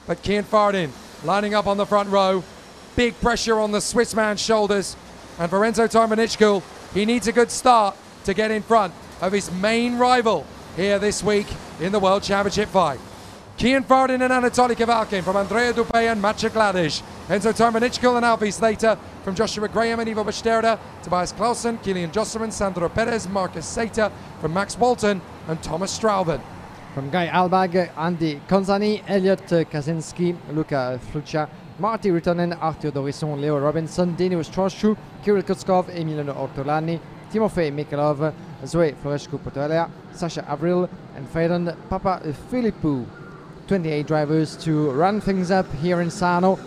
but Kian Fardin lining up on the front row. Big pressure on the Swiss man's shoulders. And for Enzo Tarmanichkul, he needs a good start to get in front of his main rival here this week in the World Championship fight. Kian Fardin and Anatoly Kavalkin from Andrea Dupé and Matej Gladic. Enzo Tarmanichkul and Alfie Slater from Joshua Graham and Ivo Bashterda. Tobias Clausen, Kilian Josselman, Sandro Perez, Marcus Sater from Max Walton and Thomas Straubing. From Guy Albag, Andy Konzani, Elliot Kaczynski, Luca Fluccia, Marty Rutonen, Arthur Dorisson, Leo Robinson, Dino Stroschu, Kirill Kutskov, Emiliano Ortolani, Timofey Mikhailov, Zoe Florescu-Potolia, Sasha Avril, and Faden Papa Philippou. 28 drivers to run things up here in Sarno,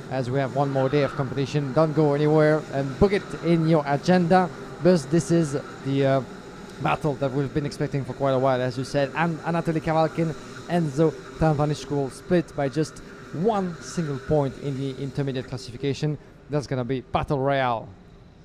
as we have one more day of competition. Don't go anywhere and book it in your agenda, because this is the battle that we've been expecting for quite a while, as you said. And Anatoly Kavalkin, Enzo Tarmanichkul split by just one single point in the intermediate classification. That's going to be battle royale.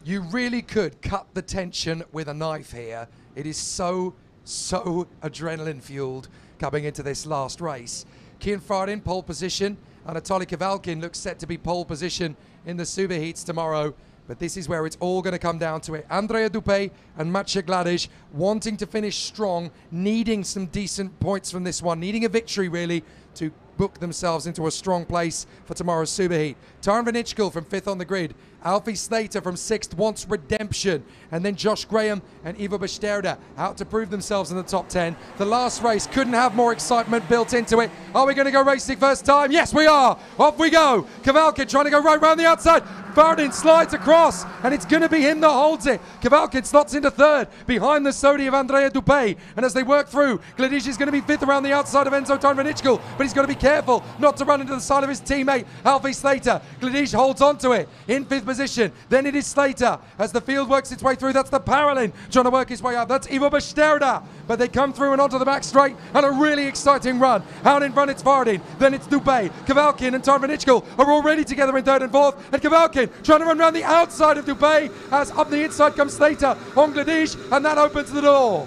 You really could cut the tension with a knife here. It is so adrenaline fueled coming into this last race. Kian Fardin, pole position. Anatoly Kavalkin looks set to be pole position in the superheats tomorrow. But this is where it's all going to come down to it. Andrea Dupé and Matej Gladic wanting to finish strong, needing some decent points from this one, needing a victory really to book themselves into a strong place for tomorrow's superheat. Tarmanichkul from 5th on the grid. Alfie Slater from 6th wants redemption. And then Josh Graham and Ivo Bashterda out to prove themselves in the top 10. The last race couldn't have more excitement built into it. Are we going to go racing first time? Yes, we are. Off we go. Kavalkin trying to go right round the outside. Fardin slides across, and it's going to be him that holds it. Kavalkin slots into 3rd, behind the Sodi of Andrea Dupé. And as they work through, Gladic is going to be 5th around the outside of Enzo Tarmanichkul, but he's got to be careful not to run into the side of his teammate, Alfie Slater. Gladic holds on to it in 5th position. Then it is Slater. As the field works its way through, that's the Paralin trying to work his way up. That's Ivo Bashterda. But they come through and onto the back straight, and a really exciting run. Out in front, it's Fardin. Then it's Dupé. Kavalkin and Tarmanichkul are already together in 3rd and 4th. And Kavalkin trying to run around the outside of Dupé, as up the inside comes Slater on Gladic, and that opens the door.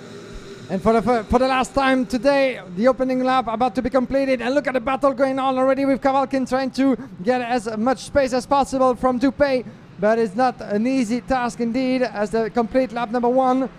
And for the last time today, the opening lap about to be completed, and look at the battle going on already with Kavalkin trying to get as much space as possible from Dupé, but it's not an easy task indeed, as they complete lap number 1.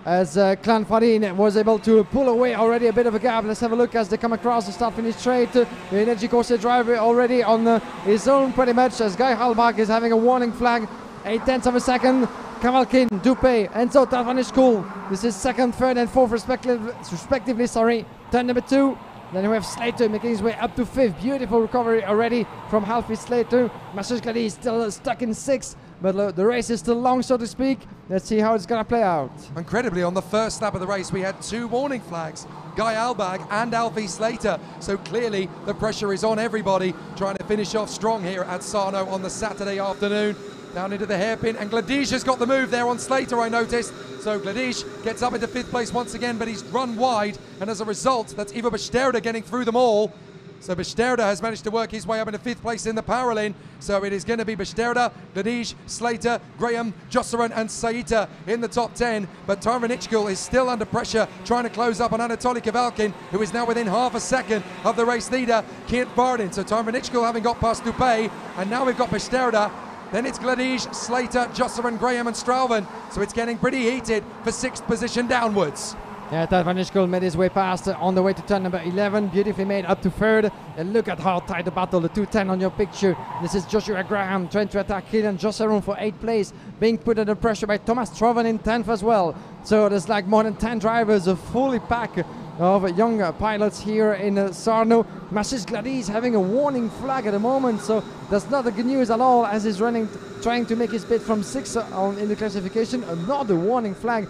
As Clan Fardin was able to pull away already a bit of a gap. Let's have a look as they come across the start-finish straight. The Energy Corset driver already on his own pretty much, as Guy Halbach is having a warning flag. 0.8 of a second. Kavalkin, Dupé, Enzo Tarmanichkul. This is 2nd, 3rd and 4th respectively. Turn number 2. Then we have Slater making his way up to 5th. Beautiful recovery already from Alfie Slater. Matej Gladic is still stuck in 6th. But the race is still long, so to speak. Let's see how it's going to play out. Incredibly, on the first lap of the race, we had 2 warning flags, Guy Albag and Alfie Slater. So clearly, the pressure is on everybody trying to finish off strong here at Sarno on the Saturday afternoon. Down into the hairpin, and Gladic has got the move there on Slater, I noticed. So Gladic gets up into 5th place once again, but he's run wide, and as a result, that's Ivo Bashterda getting through them all. So Bashterda has managed to work his way up into 5th place in the Paralin. So it is going to be Bashterda, Gladic, Slater, Graham, Josselman and Saita in the top 10. But Tarmanichkul is still under pressure, trying to close up on Anatoly Kavalkin, who is now within half a second of the race leader, Kian Fardin. So Tarmanichkul having got past Dupé, and now we've got Bashterda. Then it's Gladic, Slater, Josselman, Graham and Straubing. So it's getting pretty heated for 6th position downwards. Yeah, Tarmanichkul made his way past on the way to turn number 11, beautifully made up to 3rd. And look at how tight the battle, the 210 on your picture. This is Joshua Graham trying to attack Kilian Josselman for 8th place, being put under pressure by Thomas Straubing in 10th as well. So there's like more than 10 drivers, a fully packed of young pilots here in Sarno. Matej Gladic having a warning flag at the moment, so that's not the good news at all, as he's trying to make his bid from 6th in the classification. Another warning flag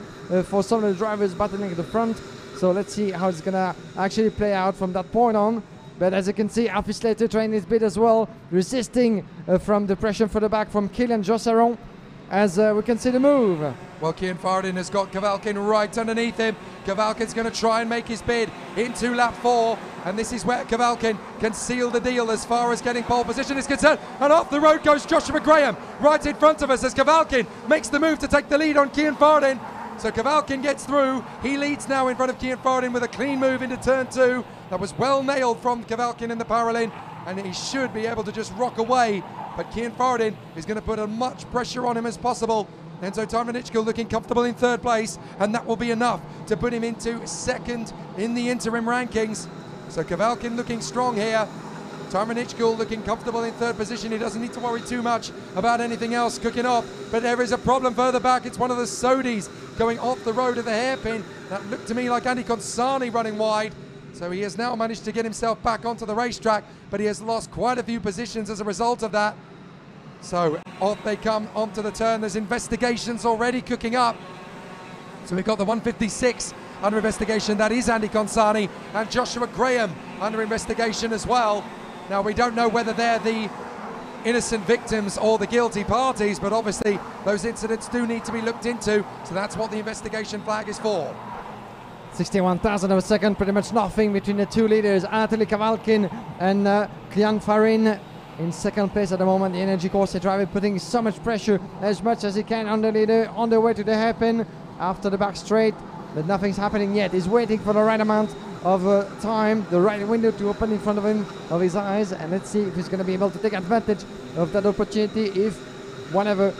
for some of the drivers battling at the front. So let's see how it's gonna actually play out from that point on. But as you can see, Alfie Slater trying his bid as well, resisting from the pressure for the back from Kilian Josselman, as we can see the move. Well, Kian Fardin has got Kavalkin right underneath him. Kavalkin's going to try and make his bid into lap 4, and this is where Kavalkin can seal the deal as far as getting pole position is concerned. And off the road goes Joshua Graham right in front of us as Kavalkin makes the move to take the lead on Kian Fardin. So Kavalkin gets through. He leads now in front of Kian Fardin with a clean move into turn 2. That was well nailed from Kavalkin in the parallel, and he should be able to just rock away. But Kian Fardin is going to put as much pressure on him as possible. Enzo Tarvanichko looking comfortable in 3rd place, and that will be enough to put him into 2nd in the interim rankings. So Kavalkin looking strong here. Tarvanichko looking comfortable in 3rd position. He doesn't need to worry too much about anything else cooking off. But there is a problem further back. It's one of the Sodis going off the road of the hairpin. That looked to me like Andy Consani running wide. So he has now managed to get himself back onto the racetrack, but he has lost quite a few positions as a result of that. So off they come onto the turn. There's investigations already cooking up. So we've got the 156 under investigation. That is Andy Consani and Joshua Graham under investigation as well. Now we don't know whether they're the innocent victims or the guilty parties, but obviously those incidents do need to be looked into. So that's what the investigation flag is for. 61,000 of a second, pretty much nothing between the two leaders, Anatoly Kavalkin and Kian Fardin. In 2nd place at the moment, the Energy Corset driver putting so much pressure as much as he can on the leader on the way to the hairpin after the back straight, but nothing's happening yet. He's waiting for the right amount of time, the right window to open in front of him, of his eyes, and let's see if he's going to be able to take advantage of that opportunity. If whatever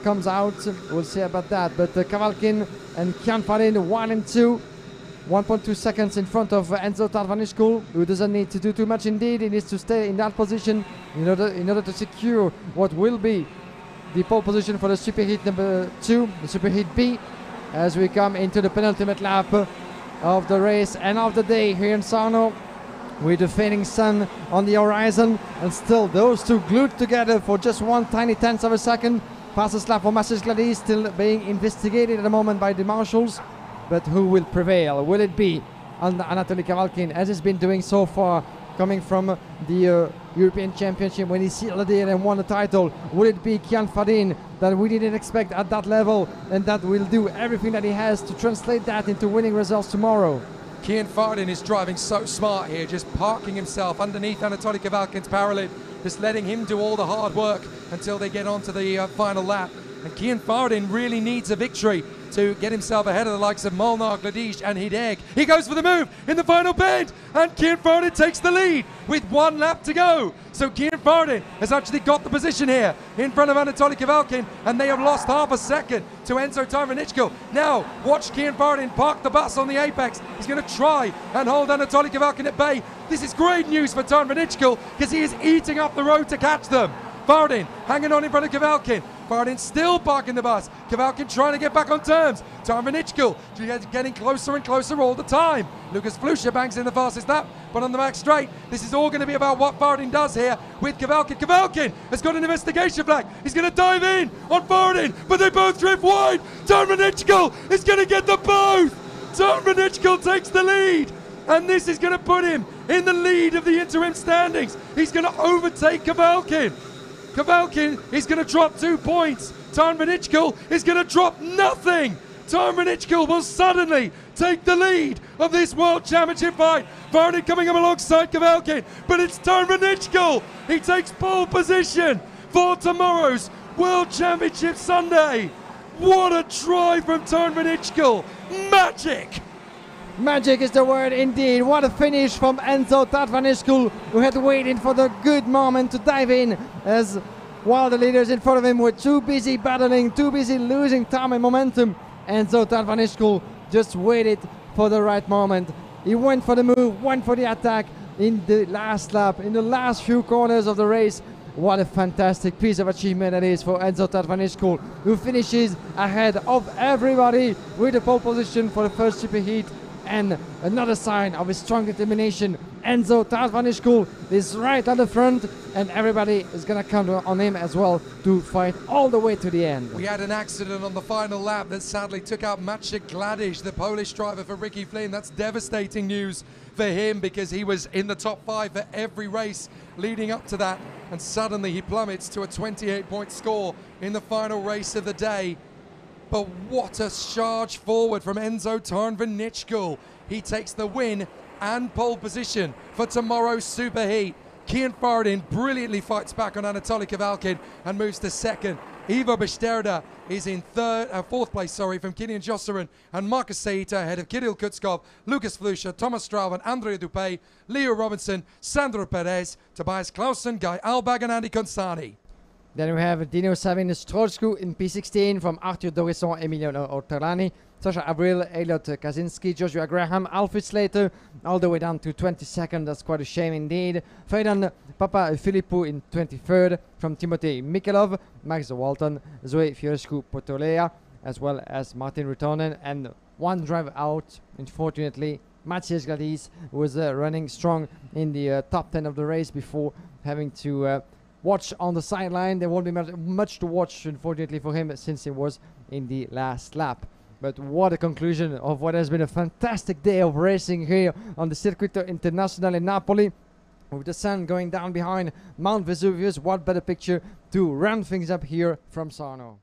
comes out, we'll see about that. But Kavalkin and Kian Fardin 1 and 2, 1.2 seconds in front of Enzo Tarvanishkul, who doesn't need to do too much indeed. He needs to stay in that position in order to secure what will be the pole position for the superheat number 2, the superheat B, as we come into the penultimate lap of the race and of the day here in Sarno, with the fading sun on the horizon, and still those two glued together for just 1 tiny tenth of a second. Passes lap for Masses Gladys still being investigated at the moment by the marshals, but who will prevail? Will it be Anatoly Kavalkin, as he's been doing so far, coming from the European Championship when he sealed the deal and won the title? Will it be Kian Fardin, that we didn't expect at that level, and that will do everything that he has to translate that into winning results tomorrow? Kian Fardin is driving so smart here, just parking himself underneath Anatoly Kavalkin's parallel, just letting him do all the hard work until they get onto the final lap. And Kian Fardin really needs a victory to get himself ahead of the likes of Molnar, Gladish and Hideg. He goes for the move in the final bend, and Kian Fardin takes the lead with 1 lap to go. So Kian Fardin has actually got the position here in front of Anatoly Kavalkin, and they have lost half a second to Enzo Tarvanichko. Now watch Kian Fardin park the bus on the apex. He's going to try and hold Anatoly Kavalkin at bay. This is great news for Tarvanichko, because he is eating up the road to catch them. Fardin hanging on in front of Kavalkin. Fardin still parking the bus. Kavalkin trying to get back on terms. Tarvanichko getting closer and closer all the time. Lucas Flusha bangs in the fastest lap, but on the back straight, this is all going to be about what Fardin does here with Kavalkin. Kavalkin has got an investigation flag. He's going to dive in on Fardin, but they both drift wide. Tarvanichko is going to get them both. Tarvanichko takes the lead, and this is going to put him in the lead of the interim standings. He's going to overtake Kavalkin. Kavalkin is going to drop 2 points. Tarvanichko is going to drop nothing. Tarvanichko will suddenly take the lead of this World Championship fight. Fardin coming up alongside Kavalkin, but it's Tarvanichko. He takes pole position for tomorrow's World Championship Sunday. What a drive from Tarvanichko. Magic! Magic is the word indeed. What a finish from Enzo Tarvanishkul, who had waited for the good moment to dive in, as while the leaders in front of him were too busy battling, too busy losing time and momentum. Enzo Tarvanishkul just waited for the right moment. He went for the move, went for the attack in the last lap, in the last few corners of the race. What a fantastic piece of achievement that is for Enzo Tarvanishkul, who finishes ahead of everybody with the pole position for the first superheat. And another sign of his strong determination. Enzo Tarvanishkul is right at the front, and everybody is going to count on him as well to fight all the way to the end. We had an accident on the final lap that sadly took out Maciej Gladish, the Polish driver for Ricky Flynn. That's devastating news for him, because he was in the top 5 for every race leading up to that, and suddenly he plummets to a 28-point score in the final race of the day. But what a charge forward from Enzo Tarvanichkul. He takes the win and pole position for tomorrow's superheat. Kian Fardin brilliantly fights back on Anatoly Kavalkin and moves to 2nd. Ivo Besterda is in fourth place, from Kilian Josserin and Marcus Saita, ahead of Kirill Kutskov, Lucas Flusha, Thomas Strauven, Andrea Dupé, Leo Robinson, Sandro Perez, Tobias Clausen, Guy Albag and Andy Consani. Then we have Dino Savin Strolsku in P16 from Arthur Dorisson, Emiliano Ortolani, Sasha Abril, Elliot Kaczynski, Joshua Graham, Alfred Slater, all the way down to 22nd. That's quite a shame indeed. Ferdinand Papa Philippou in 23rd from Timothy Mikhailov, Max Walton, Zoe Fiorescu Potolea, as well as Martin Rutonen, and one drive out, unfortunately, Matthias Gladys, who was running strong in the top 10 of the race before having to watch on the sideline. There won't be much to watch, unfortunately, for him, since it was in the last lap. But what a conclusion of what has been a fantastic day of racing here on the Circuito Internazionale in Napoli. With the sun going down behind Mount Vesuvius, what better picture to round things up here from Sarno.